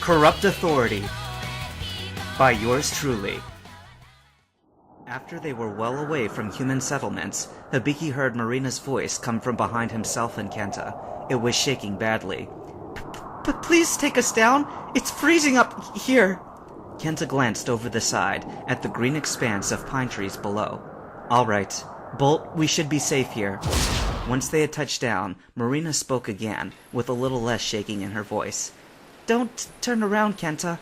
Corrupt Authority by yours truly. After they were well away from human settlements, Hibiki heard Marina's voice come from behind himself and Kenta. It was shaking badly. But please take us down. It's freezing up here. Kenta glanced over the side at the green expanse of pine trees below. All right, Bolt, we should be safe here. Once they had touched down, Marina spoke again, with a little less shaking in her voice. Don't turn around, Kenta.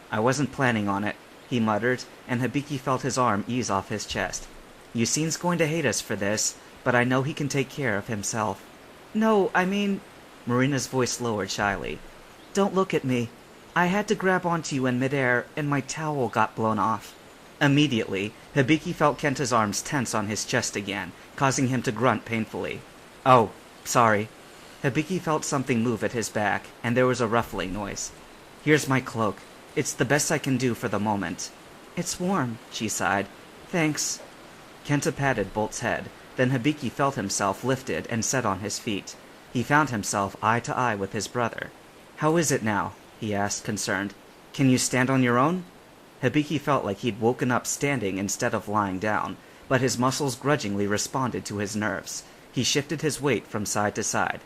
I wasn't planning on it, he muttered, and Hibiki felt his arm ease off his chest. Yusin's going to hate us for this, but I know he can take care of himself. No, I mean... Marina's voice lowered shyly. Don't look at me. I had to grab onto you in midair, and my towel got blown off. Immediately, Hibiki felt Kenta's arms tense on his chest again, causing him to grunt painfully. Oh, sorry. Hibiki felt something move at his back, and there was a ruffling noise. Here's my cloak. It's the best I can do for the moment. It's warm, she sighed. Thanks. Kenta patted Bolt's head. Then Hibiki felt himself lifted and set on his feet. He found himself eye to eye with his brother. How is it now? He asked, concerned. Can you stand on your own? Hibiki felt like he'd woken up standing instead of lying down, but his muscles grudgingly responded to his nerves. He shifted his weight from side to side.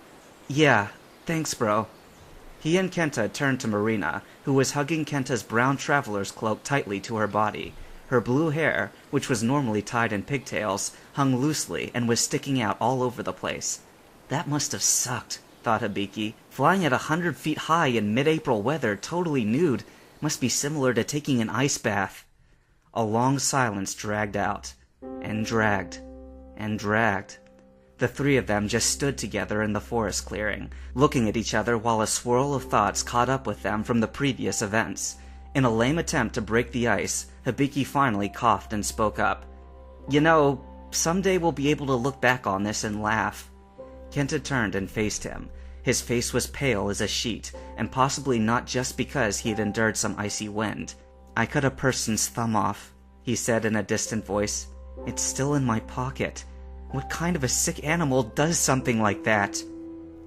Yeah, thanks, bro. He and Kenta turned to Marina, who was hugging Kenta's brown traveler's cloak tightly to her body. Her blue hair, which was normally tied in pigtails, hung loosely and was sticking out all over the place. That must have sucked, thought Hibiki. Flying at 100 feet high in mid-April weather, totally nude, must be similar to taking an ice bath. A long silence dragged out, and dragged, and dragged. The three of them just stood together in the forest clearing, looking at each other while a swirl of thoughts caught up with them from the previous events. In a lame attempt to break the ice, Hibiki finally coughed and spoke up. You know, someday we'll be able to look back on this and laugh. Kenta turned and faced him. His face was pale as a sheet, and possibly not just because he had endured some icy wind. I cut a person's thumb off, he said in a distant voice. It's still in my pocket. What kind of a sick animal does something like that?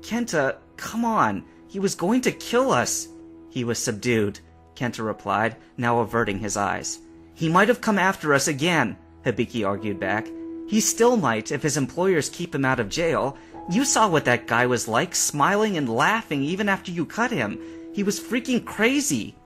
Kenta, come on. He was going to kill us. He was subdued, Kenta replied, now averting his eyes. He might have come after us again, Hibiki argued back. He still might if his employers keep him out of jail. You saw what that guy was like, smiling and laughing even after you cut him. He was freaking crazy.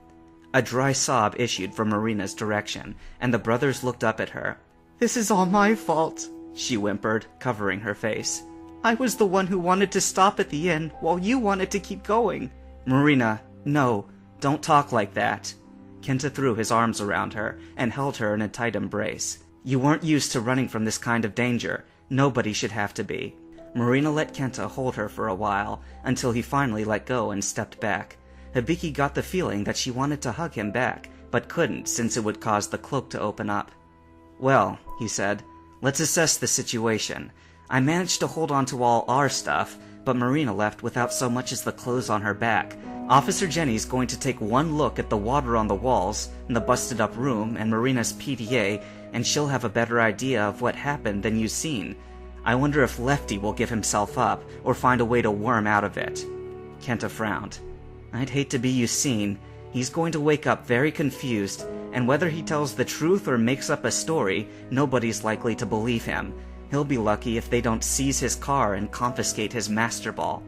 A dry sob issued from Marina's direction, and the brothers looked up at her. This is all my fault, she whimpered, covering her face. I was the one who wanted to stop at the end, while you wanted to keep going. Marina, no, don't talk like that. Kenta threw his arms around her and held her in a tight embrace. You weren't used to running from this kind of danger. Nobody should have to be. Marina let Kenta hold her for a while, until he finally let go and stepped back. Hibiki got the feeling that she wanted to hug him back, but couldn't since it would cause the cloak to open up. Well, he said, let's assess the situation. I managed to hold on to all our stuff, but Marina left without so much as the clothes on her back. Officer Jenny's going to take one look at the water on the walls, and the busted-up room, and Marina's PDA, and she'll have a better idea of what happened than you've seen. I wonder if Lefty will give himself up, or find a way to worm out of it. Kenta frowned. I'd hate to be Yusin. He's going to wake up very confused, and whether he tells the truth or makes up a story, nobody's likely to believe him. He'll be lucky if they don't seize his car and confiscate his master ball.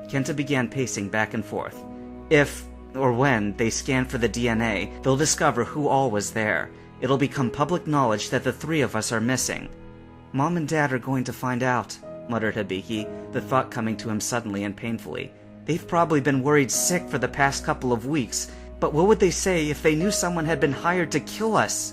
Kenta began pacing back and forth. If, or when, they scan for the DNA, they'll discover who all was there. It'll become public knowledge that the three of us are missing. Mom and Dad are going to find out, muttered Hibiki, the thought coming to him suddenly and painfully. They've probably been worried sick for the past couple of weeks, but what would they say if they knew someone had been hired to kill us?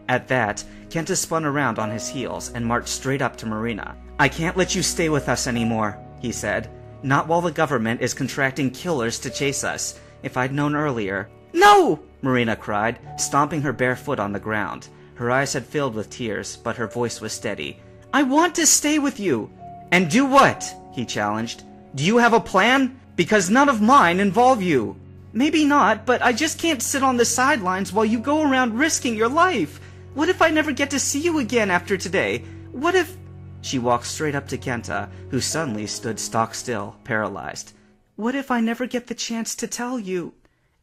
At that, Kenta spun around on his heels and marched straight up to Marina. I can't let you stay with us anymore, he said. Not while the government is contracting killers to chase us. If I'd known earlier... No! Marina cried, stomping her bare foot on the ground. Her eyes had filled with tears, but her voice was steady. I want to stay with you! And do what? He challenged. Do you have a plan? Because none of mine involve you. Maybe not, but I just can't sit on the sidelines while you go around risking your life. What if I never get to see you again after today? What if... She walked straight up to Kenta, who suddenly stood stock still, paralyzed. What if I never get the chance to tell you?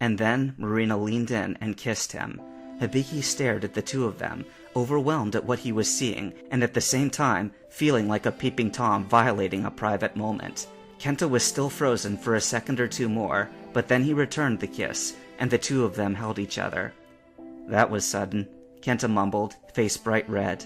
And then Marina leaned in and kissed him. Hibiki stared at the two of them, overwhelmed at what he was seeing, and at the same time, feeling like a peeping Tom violating a private moment. Kenta was still frozen for a second or two more, but then he returned the kiss, and the two of them held each other. "That was sudden," Kenta mumbled, face bright red.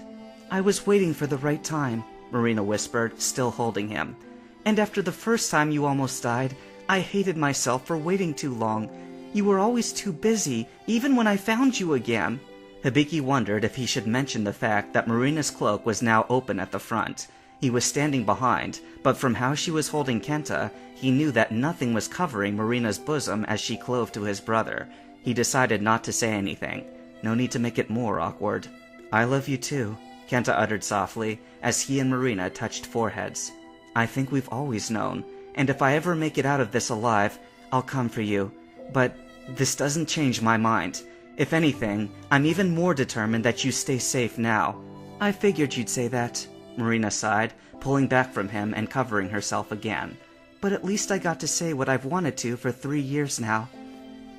"I was waiting for the right time," Marina whispered, still holding him. "And after the first time you almost died, I hated myself for waiting too long. You were always too busy, even when I found you again." Hibiki wondered if he should mention the fact that Marina's cloak was now open at the front. He was standing behind, but from how she was holding Kenta, he knew that nothing was covering Marina's bosom as she clove to his brother. He decided not to say anything. No need to make it more awkward. "I love you too," Kenta uttered softly, as he and Marina touched foreheads. "I think we've always known, and if I ever make it out of this alive, I'll come for you. But this doesn't change my mind. If anything, I'm even more determined that you stay safe now." "I figured you'd say that," Marina sighed, pulling back from him and covering herself again. "But at least I got to say what I've wanted to for 3 years now."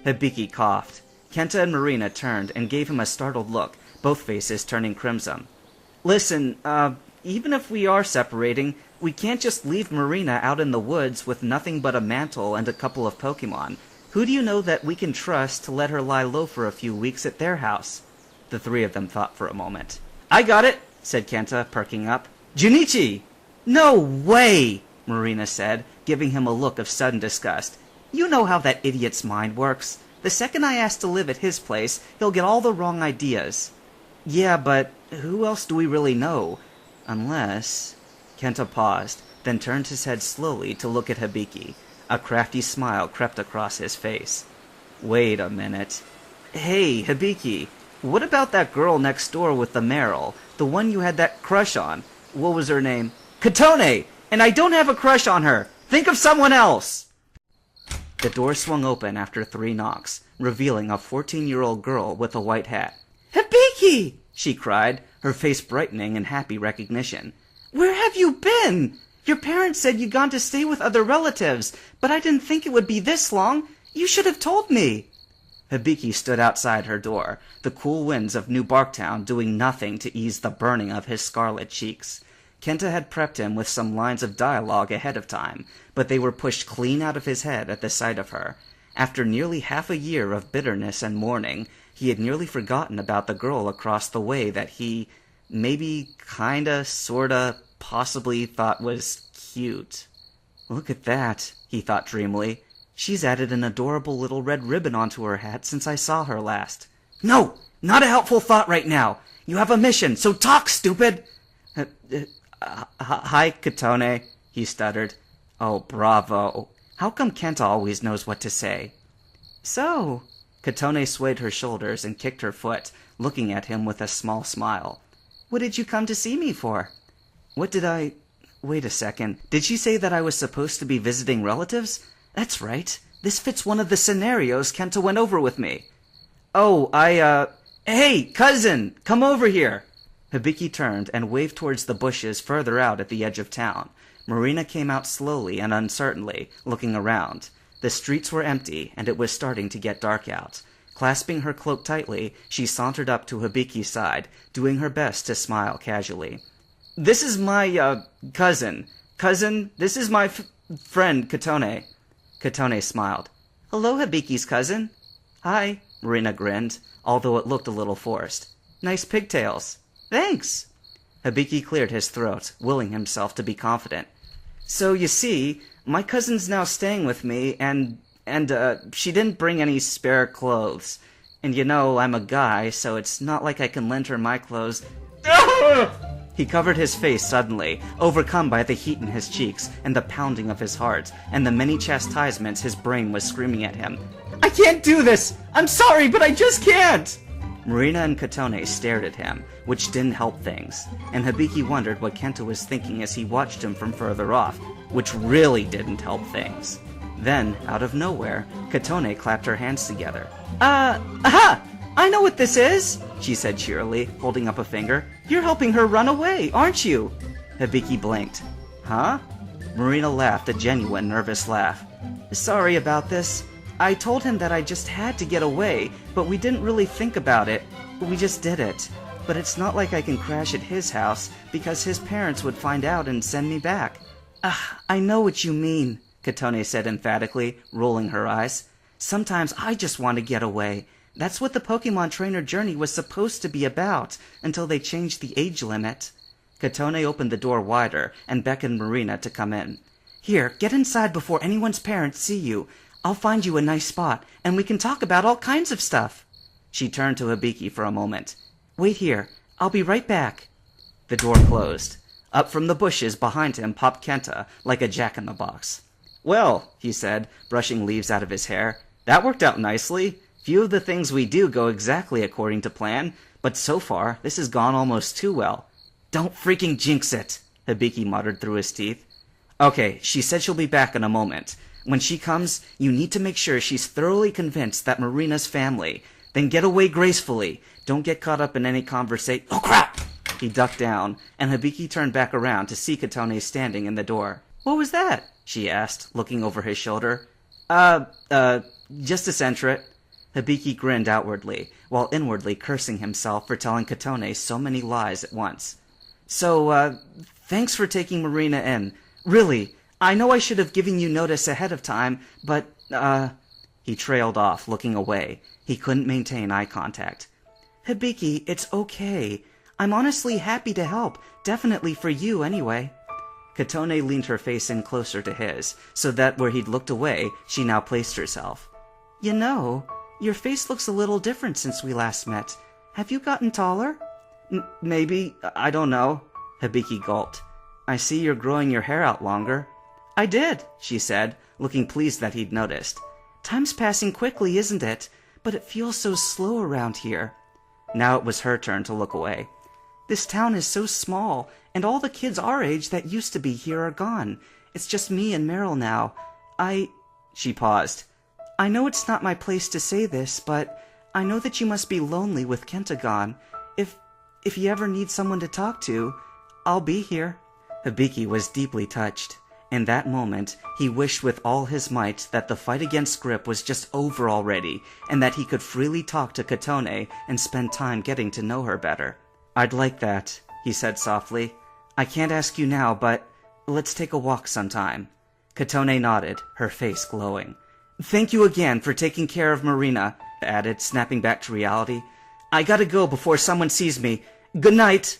Hibiki coughed. Kenta and Marina turned and gave him a startled look, both faces turning crimson. "Listen, even if we are separating, we can't just leave Marina out in the woods with nothing but a mantle and a couple of Pokemon. Who do you know that we can trust to let her lie low for a few weeks at their house?" The three of them thought for a moment. "I got it," said Kenta, perking up. "Junichi!" "No way!" Marina said, giving him a look of sudden disgust. "You know how that idiot's mind works. The second I ask to live at his place, he'll get all the wrong ideas." "Yeah, but who else do we really know? Unless..." Kenta paused, then turned his head slowly to look at Hibiki. A crafty smile crept across his face. "Wait a minute. Hey, Hibiki, what about that girl next door with the Meryl? The one you had that crush on? What was her name?" "Katone! And I don't have a crush on her! Think of someone else!" The door swung open after 3 knocks, revealing a 14-year-old girl with a white hat. "Hibiki!" she cried, her face brightening in happy recognition. "Where have you been? Your parents said you'd gone to stay with other relatives, but I didn't think it would be this long. You should have told me." Hibiki stood outside her door, the cool winds of New Barktown doing nothing to ease the burning of his scarlet cheeks. Kenta had prepped him with some lines of dialogue ahead of time, but they were pushed clean out of his head at the sight of her. After nearly half a year of bitterness and mourning, he had nearly forgotten about the girl across the way that he, maybe, kinda, sorta, possibly thought was cute. "Look at that," he thought dreamily. "She's added an adorable little red ribbon onto her hat since I saw her last." "No! Not a helpful thought right now! You have a mission, so talk, stupid!" Hi, Katone," he stuttered. Oh, bravo. How come Kenta always knows what to say? "So..." Katone swayed her shoulders and kicked her foot, looking at him with a small smile. "What did you come to see me for?" "What did I... Wait a second. Did she say that I was supposed to be visiting relatives? That's right. This fits one of the scenarios Kenta went over with me." "Oh, Hey, cousin! Come over here!" Hibiki turned and waved towards the bushes further out at the edge of town. Marina came out slowly and uncertainly, looking around. The streets were empty, and it was starting to get dark out. Clasping her cloak tightly, she sauntered up to Hibiki's side, doing her best to smile casually. "This is my, cousin. Cousin, this is my friend, Katone." Katone smiled. "Hello, Hibiki's cousin." "Hi," Marina grinned, although it looked a little forced. "Nice pigtails." "Thanks." Hibiki cleared his throat, willing himself to be confident. "So, you see, my cousin's now staying with me, and she didn't bring any spare clothes. And you know, I'm a guy, so it's not like I can lend her my clothes." He covered his face suddenly, overcome by the heat in his cheeks, and the pounding of his heart, and the many chastisements his brain was screaming at him. "I can't do this! I'm sorry, but I just can't!" Marina and Katone stared at him, which didn't help things, and Hibiki wondered what Kenta was thinking as he watched him from further off, which really didn't help things. Then, out of nowhere, Katone clapped her hands together. Aha! I know what this is!" she said cheerily, holding up a finger. "You're helping her run away, aren't you?" Hibiki blinked. "Huh?" Marina laughed a genuine nervous laugh. "Sorry about this. I told him that I just had to get away, but we didn't really think about it. We just did it. But it's not like I can crash at his house, because his parents would find out and send me back. I know what you mean, Katone said emphatically, rolling her eyes. Sometimes I just want to get away. That's what the Pokemon Trainer Journey was supposed to be about, until they changed the age limit. Katone opened the door wider and beckoned Marina to come in. Here, get inside before anyone's parents see you. I'll find you a nice spot, and we can talk about all kinds of stuff. She turned to Hibiki for a moment. Wait here. I'll be right back. The door closed. Up from the bushes behind him popped Kenta, like a jack-in-the-box. Well, he said, brushing leaves out of his hair, that worked out nicely. Few of the things we do go exactly according to plan, but so far, this has gone almost too well. Don't freaking jinx it, Hibiki muttered through his teeth. Okay, she said she'll be back in a moment. When she comes, you need to make sure she's thoroughly convinced that Marina's family. Then get away gracefully. Don't get caught up in any conversation. Oh, crap! He ducked down, and Hibiki turned back around to see Katone standing in the door. What was that? She asked, looking over his shoulder. Just a sentret. Hibiki grinned outwardly, while inwardly cursing himself for telling Katone so many lies at once. So, thanks for taking Marina in. Really, I know I should have given you notice ahead of time, but, He trailed off, looking away. He couldn't maintain eye contact. Hibiki, it's okay. I'm honestly happy to help. Definitely for you, anyway. Katone leaned her face in closer to his, so that where he'd looked away, she now placed herself. You know, your face looks a little different since we last met. Have you gotten taller? Maybe. I don't know. Hibiki gulped. I see you're growing your hair out longer. I did, she said, looking pleased that he'd noticed. Time's passing quickly, isn't it? But it feels so slow around here. Now it was her turn to look away. This town is so small, and all the kids our age that used to be here are gone. It's just me and Meryl now. She paused. I know it's not my place to say this, but I know that you must be lonely with Kenta gone. If you ever need someone to talk to, I'll be here. Hibiki was deeply touched. In that moment, he wished with all his might that the fight against G.R.I.P was just over already, and that he could freely talk to Katone and spend time getting to know her better. I'd like that, he said softly. I can't ask you now, but let's take a walk sometime. Katone nodded, her face glowing. Thank you again for taking care of Marina, added, snapping back to reality. I gotta go before someone sees me. Good night!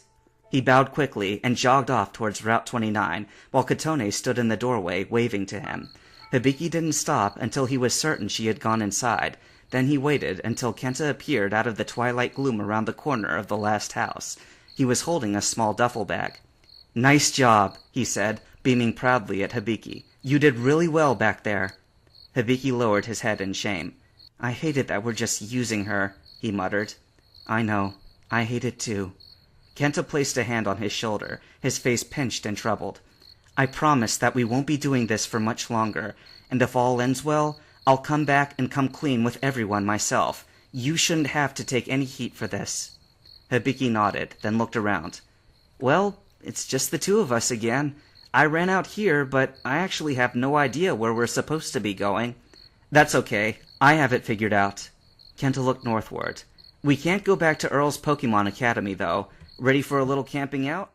He bowed quickly and jogged off towards Route 29, while Katone stood in the doorway, waving to him. Hibiki didn't stop until he was certain she had gone inside. Then he waited until Kenta appeared out of the twilight gloom around the corner of the last house. He was holding a small duffel bag. Nice job, he said, beaming proudly at Hibiki. You did really well back there. Hibiki lowered his head in shame. I hate it that we're just using her, he muttered. I know. I hate it too. Kenta placed a hand on his shoulder, his face pinched and troubled. I promise that we won't be doing this for much longer, and if all ends well, I'll come back and come clean with everyone myself. You shouldn't have to take any heat for this. Hibiki nodded, then looked around. Well, it's just the two of us again. I ran out here, but I actually have no idea where we're supposed to be going. That's okay. I have it figured out. Kenta looked northward. We can't go back to Earl's Pokemon Academy, though. Ready for a little camping out?